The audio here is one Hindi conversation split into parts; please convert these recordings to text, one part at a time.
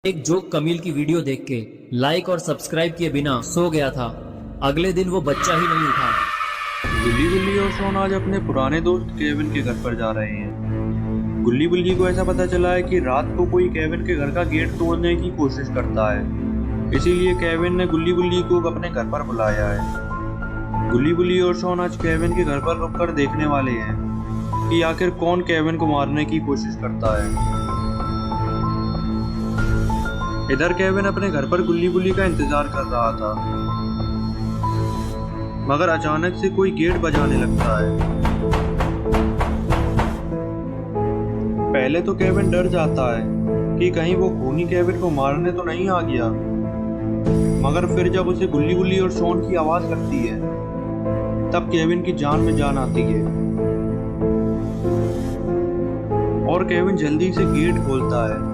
एक जोक कमील की वीडियो देख के लाइक और सब्सक्राइब किए बिना सो गया था। अगले दिन वो बच्चा ही नहीं उठा। गुल्ली गुल्ली और शॉन आज अपने पुराने दोस्त केविन के घर पर जा रहे हैं। गुल्ली गुल्ली को ऐसा पता चला है कि रात को कोई केविन के घर का गेट तोड़ने की कोशिश करता है, इसीलिए केविन ने गुल्ली गुल्ली को अपने घर पर बुलाया है। गुल्ली गुल्ली और शॉन आज केविन के घर पर रुककर देखने वाले हैं कि आखिर कौन केविन को मारने की कोशिश करता है। इधर केविन अपने घर पर गुल्ली गुल्ली का इंतजार कर रहा था, मगर अचानक से कोई गेट बजाने लगता है। पहले तो केविन डर जाता है कि कहीं वो खूनी केविन को मारने तो नहीं आ गया, मगर फिर जब उसे गुल्ली गुल्ली और शॉन की आवाज लगती है तब केविन की जान में जान आती है और केविन जल्दी से गेट खोलता है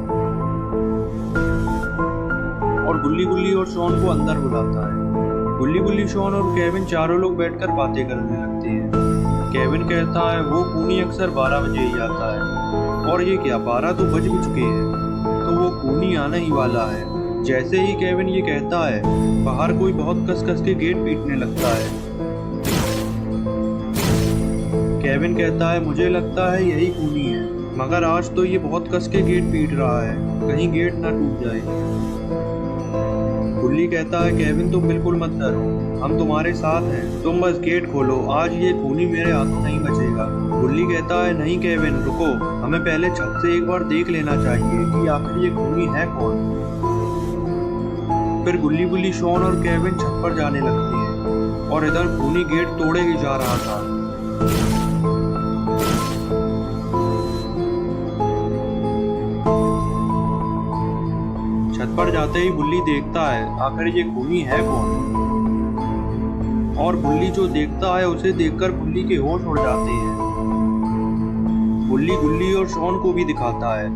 और गुल्ली गुल्ली और शॉन को अंदर बुलाता है। गुल्ली गुल्ली, शॉन और केविन चारों लोग बैठकर बातें करने लगते हैं। केविन कहता है वो खूनी अक्सर 12 बजे ही आता है और ये क्या 12 तो बज भी चुके हैं, तो वो खूनी आने ही वाला है। जैसे ही केविन ये कहता है बाहर कोई बहुत कस कस के गेट पीटने लगता है। केविन कहता है मुझे लगता है यही खूनी है, मगर आज तो ये बहुत कस के गेट पीट रहा है, कहीं गेट ना टूट जाए। गुल्ली कहता है केविन तुम बिल्कुल मत डरो, हम तुम्हारे साथ हैं, तुम बस गेट खोलो, आज ये खूनी मेरे हाथों नहीं बचेगा। गुल्ली कहता है नहीं केविन रुको, हमें पहले छत से एक बार देख लेना चाहिए कि आखिर ये खूनी है कौन। फिर गुल्ली गुल्ली, शॉन और केविन छत पर जाने लगते हैं और इधर खूनी गेट तोड़े ही जा रहा था। छत पर जाते ही गुल्ली देखता है आखिर ये खूनी है कौन, और गुल्ली जो देखता है उसे देखकर गुल्ली के होश उड़ जाते हैं। गुल्ली गुल्ली और शॉन को भी दिखाता है।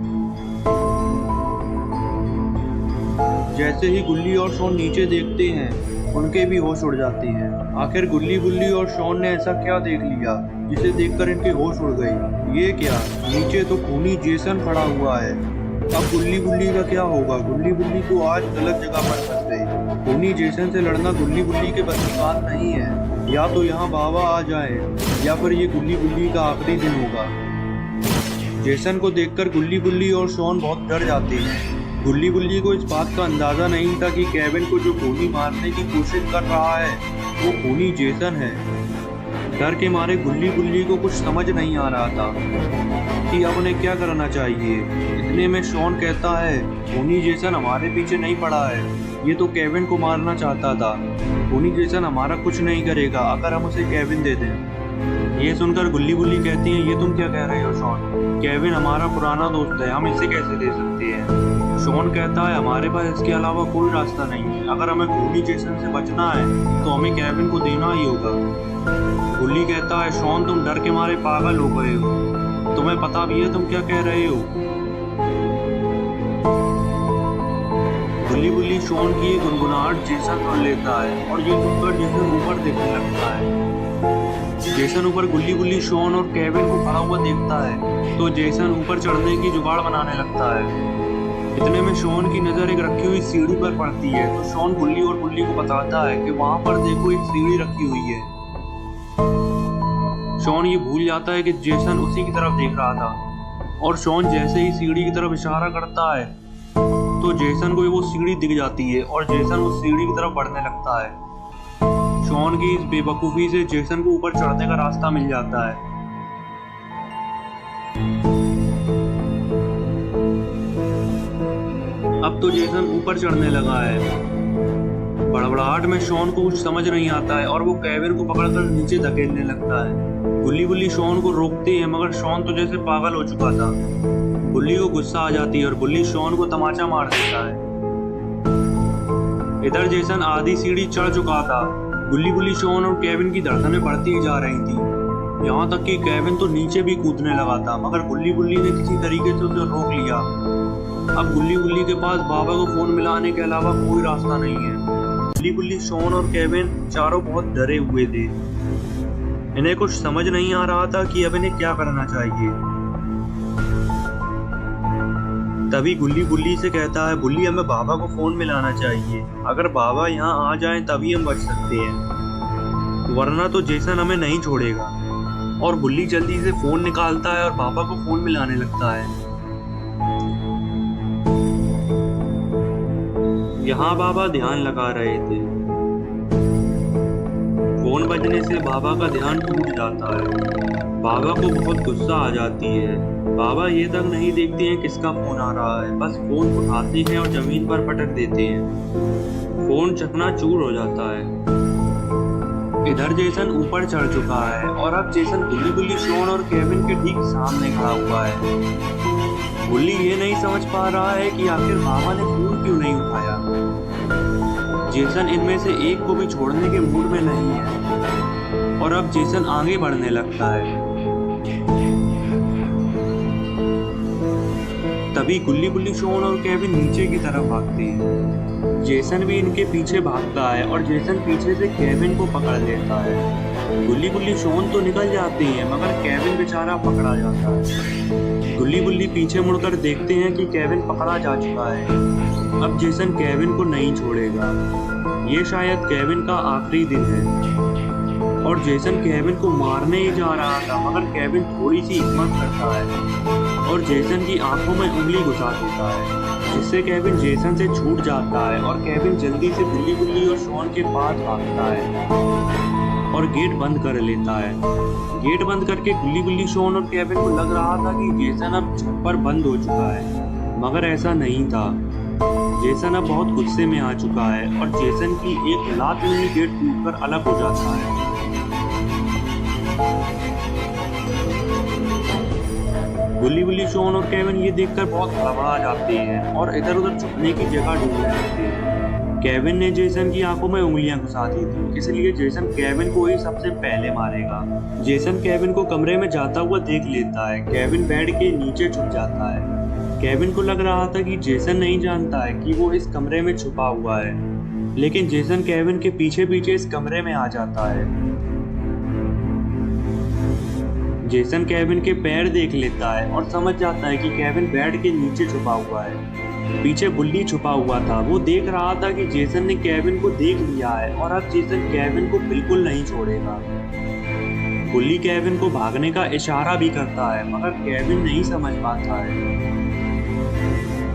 जैसे ही गुल्ली और शॉन नीचे देखते हैं उनके भी होश उड़ जाते हैं। आखिर गुल्ली गुल्ली और शॉन ने ऐसा क्या देख लिया जिसे देखकर इनके होश उड़ गई। ये क्या, नीचे तो खूनी जेसन खड़ा हुआ है। अब गुल्ली गुल्ली का क्या होगा। गुल्ली गुल्ली को आज गलत जगह पर फंस गई। खूनी जेसन से लड़ना गुल्ली गुल्ली के बस की बात नहीं है। या तो यहाँ बाबा आ जाए या फिर ये गुल्ली गुल्ली का आखिरी दिन होगा। जेसन को देखकर गुल्ली गुल्ली और शॉन बहुत डर जाते हैं। गुल्ली गुल्ली को इस बात का अंदाजा नहीं था कि केविन को जो खूनी मारने की कोशिश कर रहा है वो खूनी जेसन है। डर के मारे गुल्ली गुल्ली को कुछ समझ नहीं आ रहा था कि अब उन्हें क्या करना चाहिए। इतने में शॉन कहता है खूनी जेसन हमारे पीछे नहीं पड़ा है, ये तो केविन को मारना चाहता था। खूनी जेसन हमारा कुछ नहीं करेगा अगर हम उसे केविन दे दें। ये सुनकर गुल्ली गुल्ली कहती है ये तुम क्या कह रहे हो शॉन, केविन हमारा पुराना दोस्त है, हम इसे कैसे दे सकते हैं। शॉन कहता है हमारे पास इसके अलावा कोई रास्ता नहीं है, अगर हमें खूनी जेसन से बचना है तो हमें केविन को देना ही होगा। गुल्ली कहता है शॉन तुम डर के मारे पागल हो गए हो, तुम्हें पता भी है तुम क्या कह रहे हो। गुल्ली गुल्ली शॉन की ये गुनगुनाहट जेसन सुन लेता है और ये सुनकर जेसन ऊपर देखने लगता है। जेसन ऊपर गुल्ली गुल्ली, शॉन और केविन को खड़ा हुआ देखता है तो जेसन ऊपर चढ़ने की जुगाड़ बनाने लगता है। इतने में शॉन की नजर एक रखी हुई सीढ़ी पर पड़ती है तो शॉन गुल्ली और गुल्ली को बताता है कि वहां पर देखो एक सीढ़ी रखी हुई है। शॉन ये भूल जाता है कि जेसन उसी की तरफ देख रहा था और शॉन जैसे ही सीढ़ी की तरफ इशारा करता है तो जेसन को वो सीढ़ी दिख जाती है और जेसन उस सीढ़ी की तरफ बढ़ने लगता है। शॉन की इस बेवकूफी से जेसन को ऊपर चढ़ने का रास्ता मिल जाता है। अब तो जेसन ऊपर चढ़ने लगा है। बड़बड़ाहट में शॉन को कुछ समझ नहीं आता है और वो केविन को पकड़कर नीचे धकेलने लगता है। गुल्ली गुल्ली शॉन को रोकते हैं मगर शॉन तो जैसे पागल हो चुका था। गुल्ली को गुस्सा आ जाती है और गुल्ली शॉन को तमाचा मार देता है। इधर जेसन आधी सीढ़ी चढ़ चुका था। गुल्ली गुल्ली, शॉन और केविन की धड़कनें बढ़ती ही जा रही थी, यहाँ तक कि केविन तो नीचे भी कूदने लगा था, मगर गुल्ली गुल्ली ने किसी तरीके से उसे रोक लिया। अब गुल्ली गुल्ली के पास बाबा को फोन मिलाने के अलावा कोई रास्ता नहीं है। गुल्ली गुल्ली, शॉन और केविन चारों बहुत डरे हुए थे। इन्हें कुछ समझ नहीं आ रहा था कि अब इन्हें क्या करना चाहिए। तभी गुल्ली बुल्ली से कहता है, बुल्ली हमें बाबा को फोन मिलाना चाहिए, अगर बाबा यहाँ आ जाएं तभी हम बच सकते हैं, वरना तो जेसन हमें नहीं छोड़ेगा। और बुल्ली जल्दी से फोन निकालता है और बाबा को फोन मिलाने लगता है। यहाँ बाबा ध्यान लगा रहे थे। फोन बजने से बाबा का ध्यान टूट जाता है। बाबा को बहुत गुस्सा आ जाती है। बाबा ये तक नहीं देखते हैं किसका फोन आ रहा है, बस फोन उठाते हैं और जमीन पर पटक देते हैं। फोन चकनाचूर हो जाता है। इधर जेसन ऊपर चढ़ चुका है और अब जेसन गुल्ली गुल्ली, शॉन और केविन के ठीक सामने खड़ा हुआ है। गुल्ली ये नहीं समझ पा रहा है कि आखिर बाबा ने फोन क्यों नहीं उठाया। जेसन इनमें से एक को भी छोड़ने के मूड में नहीं है और अब जेसन आगे बढ़ने लगता है। तभी गुल्ली गुल्ली, शॉन और केविन नीचे की तरफ भागते हैं। जेसन भी इनके पीछे भागता है और जेसन पीछे से केविन को पकड़ लेता है। गुल्ली गुल्ली, शॉन तो निकल जाते हैं मगर केविन बेचारा पकड़ा जाता है। गुल्ली गुल्ली पीछे मुड़कर देखते हैं कि केविन पकड़ा जा चुका है। अब जेसन केविन को नहीं छोड़ेगा। ये शायद केविन का आखिरी दिन है और जेसन केविन को मारने ही जा रहा था मगर केविन थोड़ी सी हिम्मत करता है और जेसन की आंखों में उंगली घुसा देता है, जिससे केविन जेसन से छूट जाता है और केविन जल्दी से गुल्ली गुल्ली और शॉन के पास भागता है और गेट बंद कर लेता है। गेट बंद करके गुल्ली गुल्ली, शॉन और केविन को लग रहा था कि जेसन अब छत पर बंद हो चुका है, मगर ऐसा नहीं था। जेसन अब बहुत गुस्से में आ चुका है और जेसन की एक लात में ही गेट टूटकर अलग हो जाता है। गुल्ली गुल्ली, शॉन और केविन ये देखकर बहुत हड़बड़ा जाते हैं और इधर उधर छुपने की जगह ढूंढने लगते हैं। केविन ने जेसन की आंखों में उंगलियां घुसा दी थी, इसलिए जेसन केविन को ही सबसे पहले मारेगा। जेसन केविन को कमरे में जाता हुआ देख लेता है। केविन बेड के नीचे छुप जाता है। केविन को लग रहा था कि जेसन नहीं जानता है कि वो इस कमरे में छुपा हुआ है, लेकिन जेसन केविन के पीछे पीछे इस कमरे में आ जाता है। जेसन केविन के पैर देख लेता है और समझ जाता है कि केविन बेड के नीचे छुपा हुआ है। पीछे बुल्ली छुपा हुआ था। वो देख रहा था कि जेसन ने केविन को देख लिया है और अब जेसन केविन को बिल्कुल नहीं छोड़ेगा। बुल्ली केविन को भागने का इशारा भी करता है मगर केविन नहीं समझ पाता है।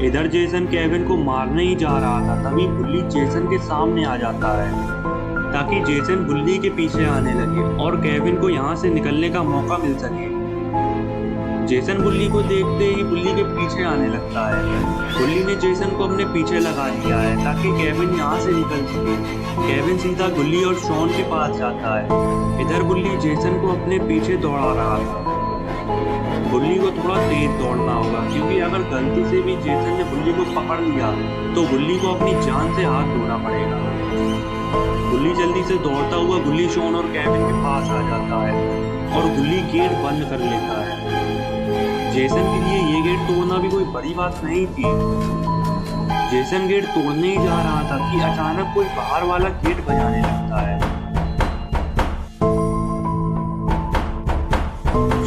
इधर जेसन केविन को मारने ही जा रहा था, तभी बुल्ली जेसन के सामने आ जाता है ताकि जेसन बुल्ली के पीछे आने लगे और केविन को यहाँ से निकलने का मौका मिल सके। जेसन बुल्ली को देखते ही बुल्ली के पीछे आने लगता है। बुल्ली ने जेसन को अपने पीछे लगा लिया है ताकि केविन यहाँ से निकल सके। केविन सीधा गुल्ली और शॉन के पास जाता है। इधर बुल्ली जेसन को अपने पीछे दौड़ा रहा था। बुल्ली को थोड़ा तेज दौड़ना होगा क्योंकि अगर गलती से भी जेसन ने बुल्ली को पकड़ लिया तो बुल्ली को अपनी जान से हाथ धोना पड़ेगा। बुल्ली जल्दी से दौड़ता हुआ गुल्ली, शॉन और केविन के पास आ जाता है और गुल्ली गेट बंद कर लेता है। जेसन के लिए ये गेट तोड़ना भी कोई बड़ी बात नहीं थी। जेसन गेट तोड़ने ही जा रहा था कि अचानक कोई बाहर वाला गेट बजाने लगता है।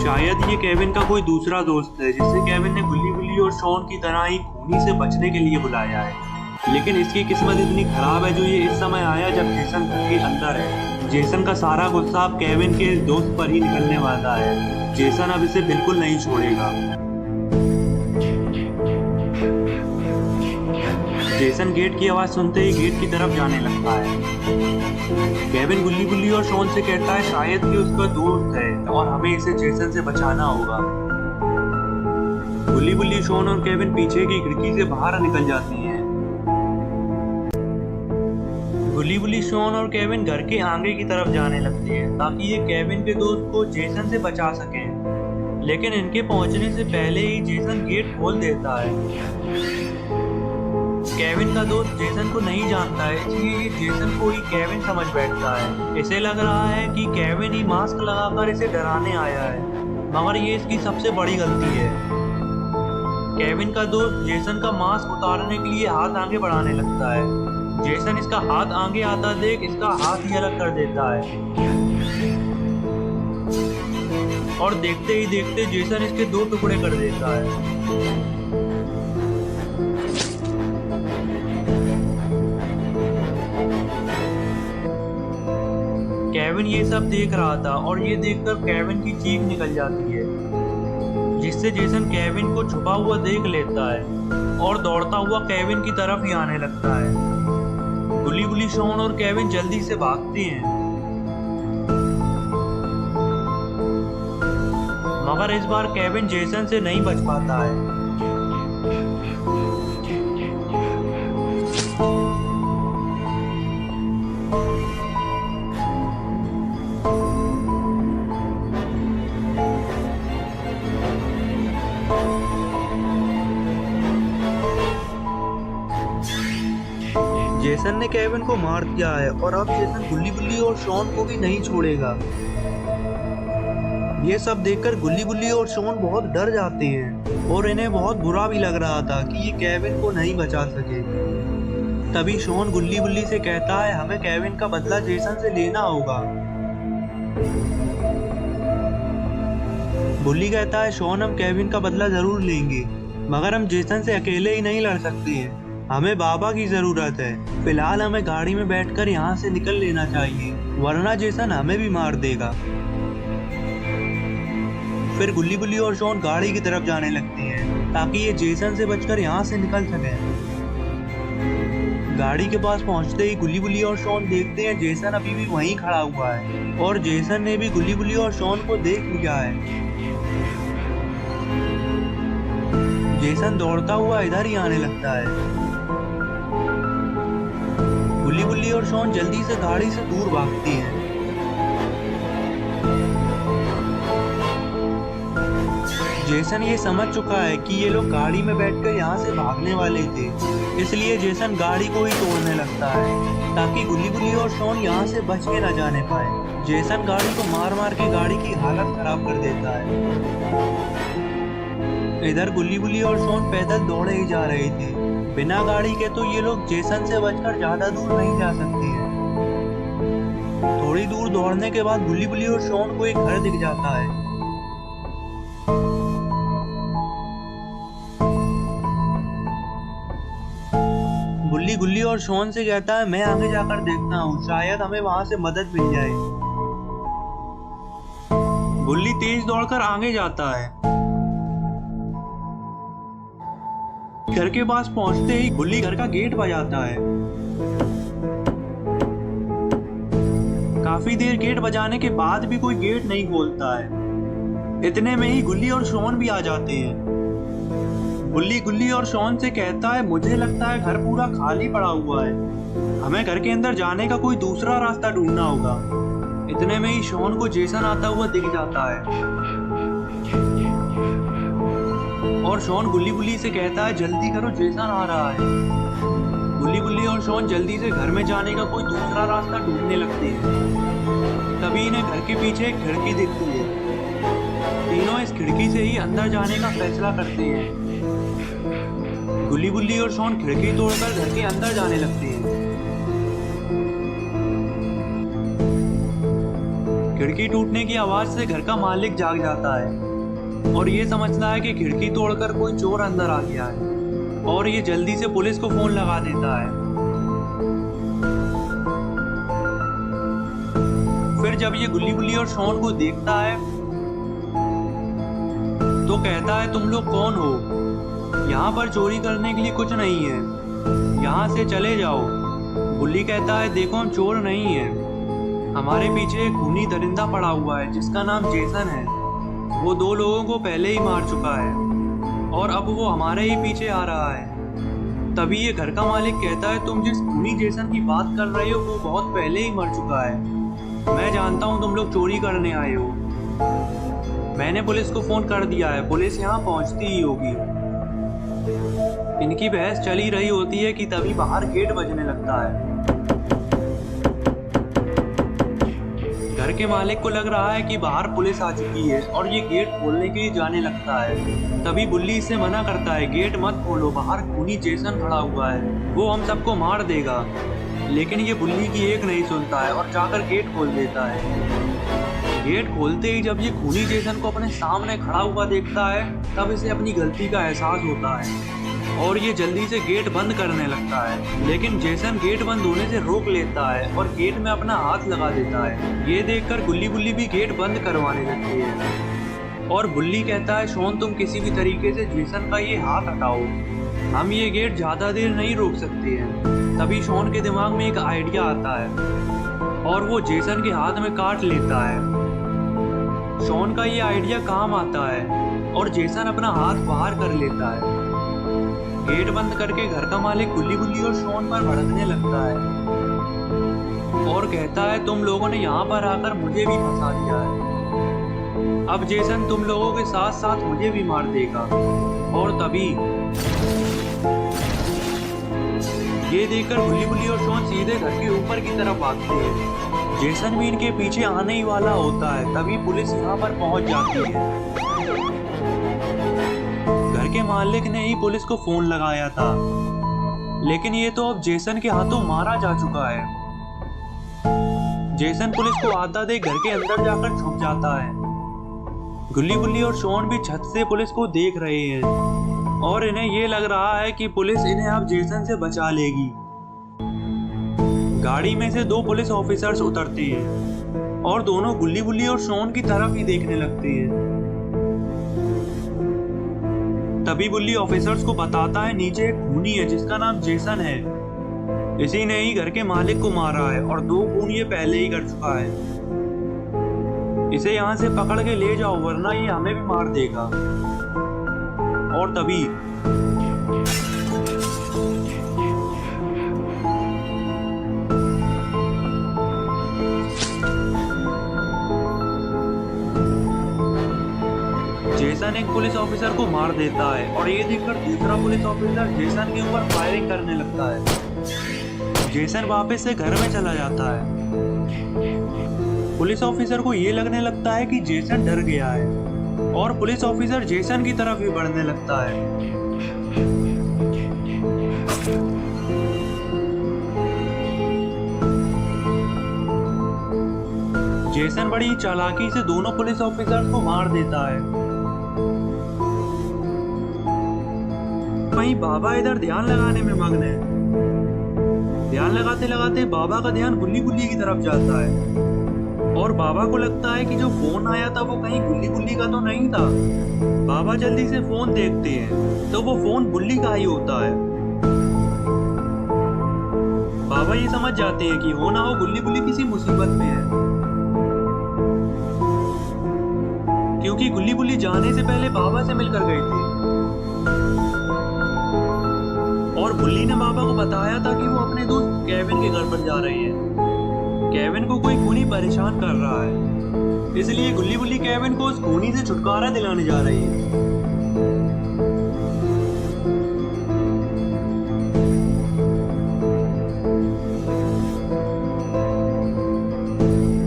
शायद ये केविन का कोई दूसरा दोस्त है जिसे केविन ने गुल्ली गुल्ली और शॉन की तरह ही खूनी से बचने के लिए बुलाया है। लेकिन इसकी किस्मत इतनी खराब है जो ये इस समय आया जब जेसन घर के अंदर है। जेसन का सारा गुस्सा अब केविन के दोस्त पर ही निकलने वाला है। जेसन अब इसे बिल्कुल नहीं छोड़ेगा। जेसन गेट की आवाज सुनते ही गेट की तरफ जाने लगता है। केविन गुल्ली गुल्ली और शॉन से कहता है शायद कि उसका दोस्त है और हमें इसे जेसन से बचाना होगा। गुल्ली गुल्ली, शॉन और केविन पीछे की खिड़की से बाहर निकल जाती हैं। गुल्ली गुल्ली, शॉन और केविन घर के आगे की तरफ जाने लगते हैं ताकि ये केविन के दोस्त को जेसन से बचा सकें। लेकिन इनके पहुंचने से पहले ही जेसन गेट खोल देता है। केविन का दोस्त जेसन को नहीं जानता है, इसलिए ये जेसन को ही केविन समझ बैठता है। इसे लग रहा है कि केविन ही मास्क लगाकर इसे डराने आया है, मगर ये इसकी सबसे बड़ी गलती है। केविन का दोस्त जेसन का मास्क उतारने के लिए हाथ आगे बढ़ाने लगता है। जेसन इसका हाथ आगे आता देख इसका हाथ ही अलग कर देता है और देखते ही देखते जेसन इसके 2 टुकड़े कर देता है। केविन ये सब देख रहा था और ये देखकर केविन की चीख निकल जाती है, जिससे जेसन केविन को छुपा हुआ देख लेता है और दौड़ता हुआ केविन की तरफ ही आने लगता है। गुल्ली गुल्ली, शॉन और केविन जल्दी से भागते हैं, मगर इस बार केविन जेसन से नहीं बच पाता है। जेसन ने केविन को मार दिया है और अब जेसन गुल्ली गुल्ली और शॉन को भी नहीं छोड़ेगा। ये सब देखकर गुल्ली गुल्ली और शॉन बहुत डर जाते हैं और इन्हें बहुत बुरा भी लग रहा था कि ये केविन को नहीं बचा सके। तभी शॉन गुल्ली गुल्ली से कहता है, हमें केविन का बदला जेसन से लेना होगा। गुल्ली कहता है, शॉन हम केविन का बदला जरूर लेंगे, मगर हम जेसन से अकेले ही नहीं लड़ सकते हैं, हमें बाबा की जरूरत है। फिलहाल हमें गाड़ी में बैठकर यहाँ से निकल लेना चाहिए, वरना जेसन हमें भी मार देगा। फिर गुल्ली गुल्ली और शॉन गाड़ी की तरफ जाने लगते हैं ताकि ये जेसन से बचकर यहाँ से निकल सके। गाड़ी के पास पहुंचते ही गुल्ली गुल्ली और शॉन देखते हैं जेसन अभी भी वहीं खड़ा हुआ है और जेसन ने भी गुल्ली गुल्ली और शॉन को देख लिया है। जेसन दौड़ता हुआ इधर ही आने लगता है। गुल्ली गुल्ली और शॉन जल्दी से गाड़ी से दूर भागती हैं। जेसन ये समझ चुका है कि ये लोग गाड़ी में बैठकर यहाँ से भागने वाले थे, इसलिए जेसन गाड़ी को ही तोड़ने लगता है ताकि गुल्ली गुल्ली और शॉन यहाँ से बच के न जाने पाए। जेसन गाड़ी को मार मार के गाड़ी की हालत खराब कर देता है। इधर गुल्ली गुल्ली और शॉन पैदल दौड़े ही जा रहे थे। बिना गाड़ी के तो ये लोग जेसन से बचकर ज्यादा दूर नहीं जा सकते हैं। थोड़ी दूर दौड़ने के बाद गुल्ली गुल्ली और शॉन को एक घर दिख जाता है। गुल्ली गुल्ली और शॉन से कहता है, मैं आगे जाकर देखता हूँ, शायद हमें वहां से मदद मिल जाए। गुल्ली तेज दौड़कर आगे जाता है। घर के पास पहुंचते ही गुल्ली घर का गेट बजाता है। काफी देर गेट बजाने के बाद भी कोई गेट नहीं खोलता है। इतने में ही गुल्ली और शॉन भी आ जाते हैं। गुल्ली गुल्ली और शॉन से कहता है, मुझे लगता है घर पूरा खाली पड़ा हुआ है, हमें घर के अंदर जाने का कोई दूसरा रास्ता ढूंढना होगा। इतने में ही शॉन को जेसन आता हुआ दिख जाता है और शॉन गुल्ली गुल्ली से कहता है, जल्दी करो, जेसन आ रहा है। गुल्ली गुल्ली और शॉन जल्दी से घर में जाने का कोई दूसरा रास्ता ढूंढने लगते हैं। तभी इन्हें घर के पीछे एक खिड़की दिखती है। तीनों इस खिड़की से ही अंदर जाने का फैसला करते हैं। गुल्ली गुल्ली और शॉन खिड़की तोड़कर घर के अंदर जाने लगते हैं। खिड़की टूटने की आवाज से घर का मालिक जाग जाता है और ये समझता है कि खिड़की तोड़कर कोई चोर अंदर आ गया है और ये जल्दी से पुलिस को फोन लगा देता है। फिर जब ये गुल्ली गुल्ली और शॉन को देखता है तो कहता है, तुम लोग कौन हो? यहाँ पर चोरी करने के लिए कुछ नहीं है, यहाँ से चले जाओ। गुल्ली कहता है, देखो हम चोर नहीं हैं, हमारे पीछे एक खूनी दरिंदा पड़ा हुआ है जिसका नाम जेसन है। वो 2 लोगों को पहले ही मार चुका है और अब वो हमारे ही पीछे आ रहा है। तभी ये घर का मालिक कहता है, तुम जिस खूनी जेसन की बात कर रहे हो वो बहुत पहले ही मर चुका है। मैं जानता हूँ तुम लोग चोरी करने आए हो। मैंने पुलिस को फोन कर दिया है, पुलिस यहाँ पहुँचती ही होगी। इनकी बहस चल ही रही होती है कि तभी बाहर गेट बजने लगता है। घर के मालिक को लग रहा है कि बाहर पुलिस आ चुकी है और ये गेट खोलने के लिए जाने लगता है। तभी गुल्ली इससे मना करता है, गेट मत खोलो, बाहर खूनी जेसन खड़ा हुआ है, वो हम सबको मार देगा। लेकिन ये गुल्ली की एक नहीं सुनता है और जाकर गेट खोल देता है। गेट खोलते ही जब ये खूनी जेसन को अपने सामने खड़ा हुआ देखता है तब इसे अपनी गलती का एहसास होता है और ये जल्दी से गेट बंद करने लगता है, लेकिन जेसन गेट बंद होने से रोक लेता है और गेट में अपना हाथ लगा देता है। ये देखकर गुल्ली बुल्ली भी गेट बंद करवाने लगती है और बुल्ली कहता है, शॉन तुम किसी भी तरीके से जेसन का ये हाथ हटाओ, हम ये गेट ज्यादा देर नहीं रोक सकते हैं। तभी शॉन के दिमाग में एक आइडिया आता है और वो जेसन के हाथ में काट लेता है। शॉन का ये आइडिया काम आता है और जेसन अपना हाथ बाहर कर लेता है। गेट बंद करके घर का मालिक गुल्ली गुल्ली और शॉन पर भड़कने लगता है और कहता है, तुम लोगों ने यहाँ पर आकर मुझे भी फंसा दिया है, अब जेसन तुम लोगों के साथ साथ मुझे भी मार देगा। और तभी ये देखकर गुल्ली गुल्ली और शॉन सीधे घर के ऊपर की तरफ भागते हैं। जेसन भी इनके पीछे आने ही वाला होता है, तभी पुलिस यहाँ पर पहुंच जाती है। घर के मालिक ने ही पुलिस को फोन लगाया था, लेकिन ये तो अब जेसन के हाथों मारा जा चुका है। जेसन पुलिस को आता देख घर के अंदर जाकर छुप जाता है। गुल्ली गुल्ली और शॉन भी छत से पुलिस को देख रहे हैं और इन्हें ये लग रहा है कि पुलिस इन्हें अब जेसन से बचा लेगी। गाड़ी में से 2 पुलिस ऑफिसर्स उतरते हैं और दोनों गुल्ली गुल्ली और शॉन की तरफ ही देखने लगते हैं। तभी बुल्ली ऑफिसर्स को बताता है, नीचे एक खूनी है जिसका नाम जेसन है, इसी ने ही घर के मालिक को मारा है और 2 खून ये पहले ही कर चुका है, इसे यहाँ से पकड़ के ले जाओ वरना ये हमें भी मार देगा। और तभी जेसन एक पुलिस ऑफिसर को मार देता है और ये देखकर दूसरा पुलिस ऑफिसर जेसन के ऊपर फायरिंग करने लगता है। जेसन वापस से घर में चला जाता है। पुलिस ऑफिसर को ये लगने लगता है कि जेसन डर गया है और पुलिस ऑफिसर जेसन की तरफ ही बढ़ने लगता है। जेसन बड़ी चालाकी से दोनों पुलिस ऑफिसर्स को मार देता है। वहीं बाबा इधर ध्यान लगाने में मग्न है। ध्यान लगाते लगाते बाबा का ध्यान गुल्ली गुल्ली की तरफ जाता है और बाबा को लगता है कि जो फोन आया था वो कहीं गुल्ली गुल्ली का तो नहीं था। बाबा जल्दी से फोन देखते हैं तो वो फोन बुल्ली का ही होता है। बाबा ये समझ जाते हैं कि हो ना हो गुल्ली गुल्ली किसी मुसीबत में है, क्योंकि गुल्ली गुल्ली जाने से पहले बाबा से मिलकर गए थे और बुल्ली ने बाबा को बताया था कि वो अपने दोस्त केविन के घर पर जा रहे हैं। केविन को कोई खूनी परेशान कर रहा है, इसलिए गुल्ली गुल्ली केविन को उस खूनी से छुटकारा दिलाने जा रही है।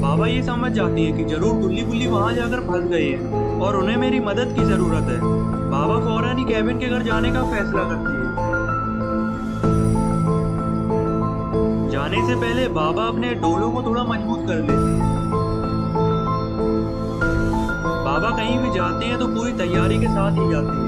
बाबा ये समझ जाती है कि जरूर गुल्ली गुल्ली वहां जाकर फंस गए हैं और उन्हें मेरी मदद की जरूरत है। बाबा फौरन ही केविन के घर जाने का फैसला करती है। जाने से पहले बाबा अपने डोलों को थोड़ा मजबूत कर लेते हैं। बाबा कहीं भी जाते हैं तो पूरी तैयारी के साथ ही जाते हैं।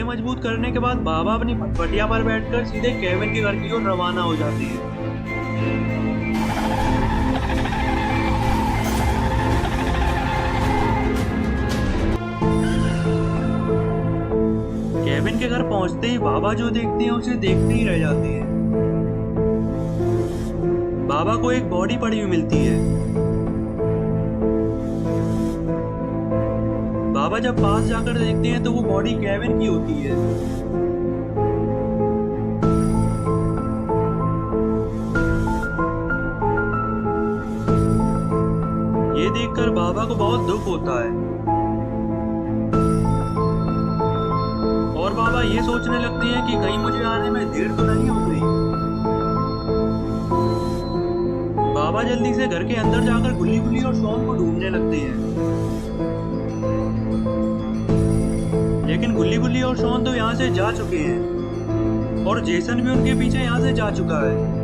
मजबूत करने के बाद बाबा अपनी फटफटिया पर बैठकर सीधे केविन के घर की ओर रवाना हो जाती है। केविन के घर पहुंचते ही बाबा जो देखते हैं उसे देखते ही रह जाते हैं। बाबा को एक बॉडी पड़ी हुई मिलती है। बाबा जब पास जाकर देखते हैं तो वो बॉडी केविन की होती है। देखकर बाबा को बहुत दुख होता है और बाबा ये सोचने लगते हैं कि कहीं मुझे आने में देर तो नहीं हो गई। बाबा जल्दी से घर के अंदर जाकर गुल्ली गुल्ली और शॉन को ढूंढने लगते हैं, लेकिन गुल्ली गुल्ली और शॉन तो यहाँ से जा चुके हैं और जेसन भी उनके पीछे यहाँ से जा चुका है।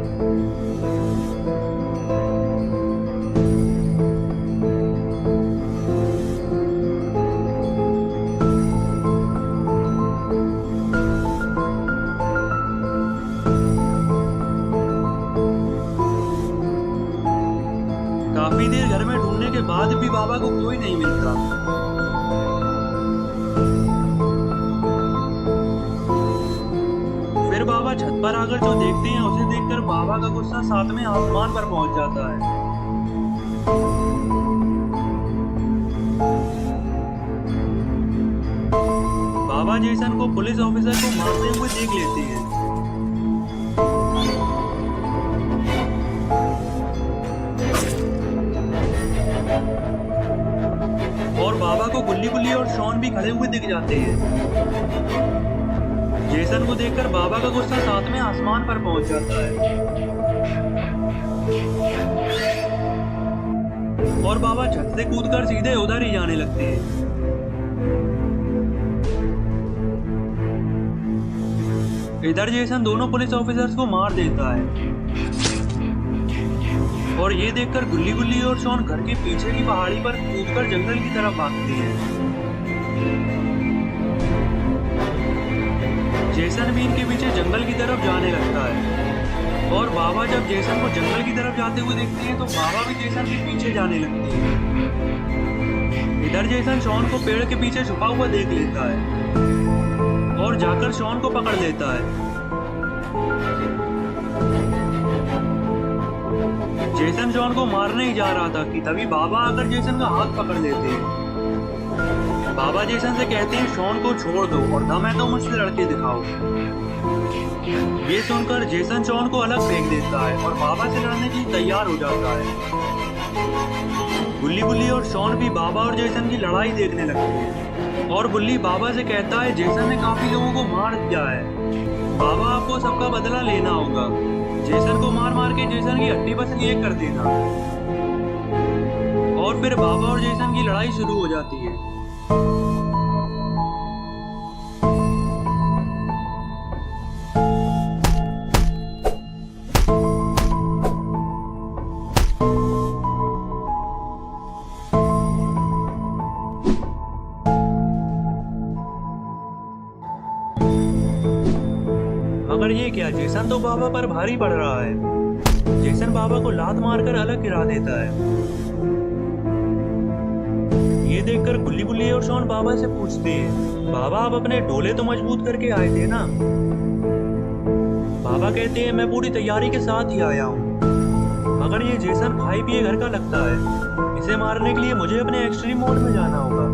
काफी देर घर में ढूंढने के बाद भी बाबा को कोई नहीं मिलता। फिर बाबा छत पर आकर जो देखते हैं उसे देखकर बाबा का गुस्सा सातवें आसमान पर पहुंच जाता है। बाबा जेसन को पुलिस ऑफिसर को मारते हुए देख लेते हैं। और बाबा को गुल्ली गुल्ली और शॉन भी खड़े हुए दिख जाते हैं। जेसन को देखकर बाबा का गुस्सा सातवें आसमान पर पहुंच जाता है और बाबा छत से कूदकर सीधे उधर ही जाने लगते हैं। इधर जेसन दोनों पुलिस ऑफिसर्स को मार देता है और ये देखकर गुल्ली गुल्ली और शॉन घर के पीछे की पहाड़ी पर कूदकर जंगल की तरफ भागती है। जेसन भी इनके पीछे जंगल की तरफ जाने लगता है और बाबा जब जेसन को जंगल की तरफ जाते हुए देखते हैं तो बाबा भी जेसन के पीछे जाने लगते हैं। इधर जेसन शॉन को पेड़ के पीछे छुपा हुआ देख लेता है और जाकर शॉन को पकड़ लेता है। जेसन शॉन को मारने ही जा रहा था कि तभी बाबा आकर जेसन का हाथ पकड़ लेते हैं। बाबा जेसन से कहते हैं शॉन को छोड़ दो और दम है तो मुझसे लड़के दिखाओ। ये सुनकर जेसन शॉन को अलग फेंक देता है और बाबा से लड़ने के लिए तैयार हो जाता है। गुल्ली गुल्ली और शॉन भी बाबा और जेसन की लड़ाई देखने लगते हैं और गुल्ली बाबा से कहता है जेसन ने काफी लोगों को मार दिया है, बाबा आपको सबका बदला लेना होगा। जेसन को मार मार के जेसन की हड्डी बस एक कर देना। और फिर बाबा और जेसन की लड़ाई शुरू हो जाती है। मगर ये क्या, जेसन तो बाबा पर भारी पड़ रहा है। जेसन बाबा को लात मारकर अलग गिरा देता है। ये देखकर गुल्ली गुल्ली और शॉन बाबा से पूछते हैं, बाबा आप अपने डोले तो मजबूत करके आए थे ना? बाबा कहते हैं मैं पूरी तैयारी के साथ ही आया हूँ, मगर ये जेसन खाई पिए घर का लगता है। इसे मारने के लिए मुझे अपने एक्सट्रीम मोड में जाना होगा।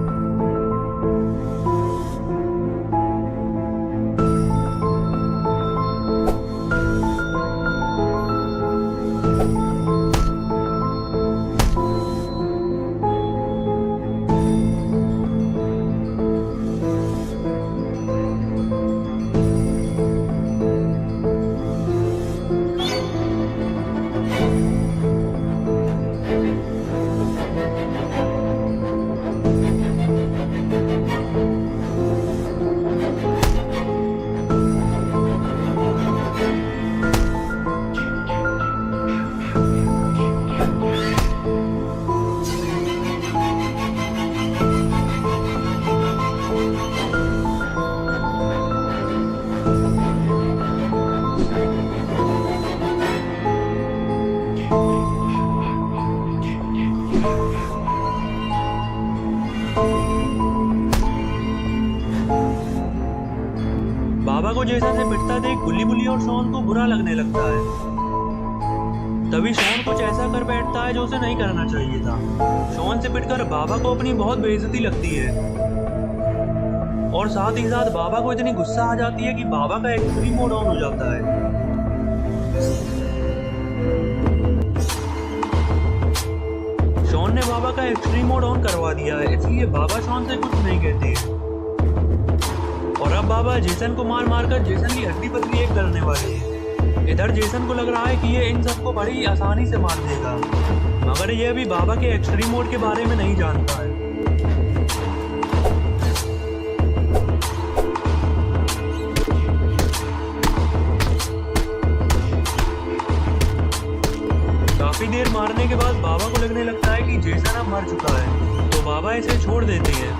बाबा को जेसन से पिटता देख गुल्ली गुल्ली और शॉन को बुरा लगने लगता है। तभी शॉन कुछ ऐसा कर बैठता है जो उसे नहीं करना चाहिए था। शॉन से पिटकर बाबा को अपनी बहुत बेइज्जती लगती है और साथ ही साथ बाबा को इतनी गुस्सा आ जाती है कि बाबा का एक्सट्रीम मोड ऑन हो जाता है। शॉन ने बाबा का एक्सट्रीम मोड ऑन करवा दिया है, इसलिए बाबा शॉन से कुछ नहीं कहते हैं। और अब बाबा जेसन को मार मार कर जेसन की हड्डी पतली एक करने वाले हैं। इधर जेसन को लग रहा है कि ये इन सबको बड़ी आसानी से मार देगा, मगर ये अभी बाबा के एक्सट्रीम मोड के बारे में नहीं जानता है। काफी देर मारने के बाद बाबा को लगने लगता है कि जेसन अब मर चुका है, तो बाबा इसे छोड़ देते हैं।